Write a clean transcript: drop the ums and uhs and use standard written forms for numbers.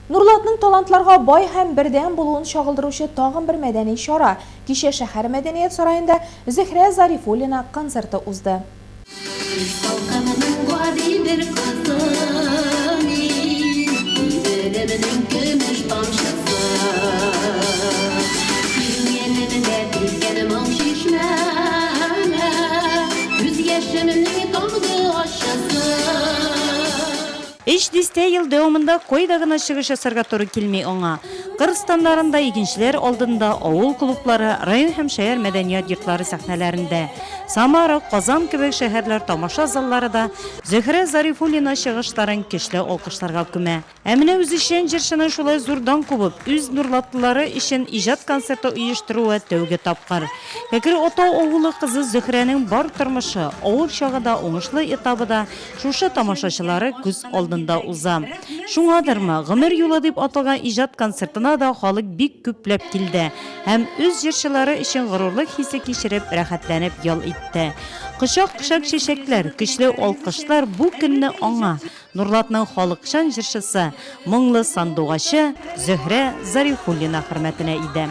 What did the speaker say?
Нурлатның талантларга бай һәм бердәм булуын чагылдыручы тагын бер мәдәни чара. Кичә шәһәр мәдәният сараенда Зөһрә Зарифуллина концерты узды. Эш дисте ел дәвамында койда гына чыгыш ясарга туры килми аңа. Кыргызстандарында игенчеләр алдында авыл клублары, район һәм шәһәр мәдәният йортлары сәхнәләрендә, Самара, Казан кебек шәһәрләр тамаша залларында Зөһрә Зарифуллина чыгышларын көчле алкышларга күмә. Ә менә үзешчән җырчыны шулай зурдан кубып, үз нурлатлылары өчен иҗат концерты оештыруы тәүге тапкыр. Кәкре Отау авылы кызы Зөһрәнең бар тормышы, авыр чагында уңышлы этабыда шушы тамашачылары күз алдында уза. Шуңадырмы, гомер юлы дип аталган иҗат концертына да халык бик күпләп килде һәм үз җырчылары өчен горурлык хисе кичереп, рәхәтләнеп ял итте. Кочак-кочак чәчәкләр, көчле алкышлар бу көнне аңа Нурлатның халыкчан җырчысы, моңлы сандугачы Зөһрә Зарифуллина хөрмәтенә иде.